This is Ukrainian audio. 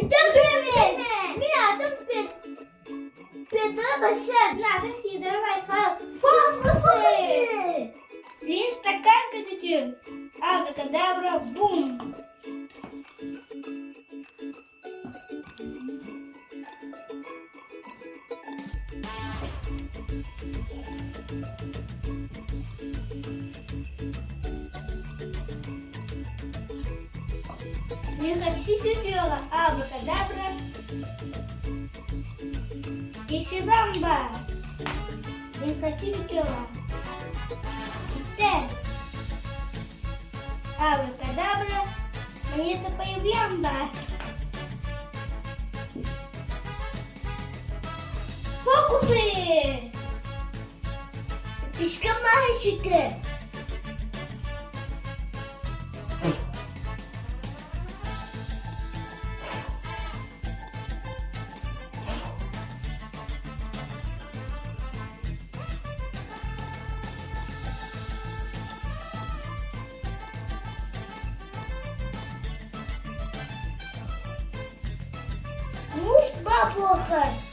Мира, тут Петра ще надо всі давай фокуси. Він стакан катючи. Абракадабра, бум. Не хочу сюсюла, абракадабра. И сюдамба. Не хочу сюсюла. Теперь. Абракадабра. Монета появлямба. Фокусы! Пішка мальчики. Муж бабуха.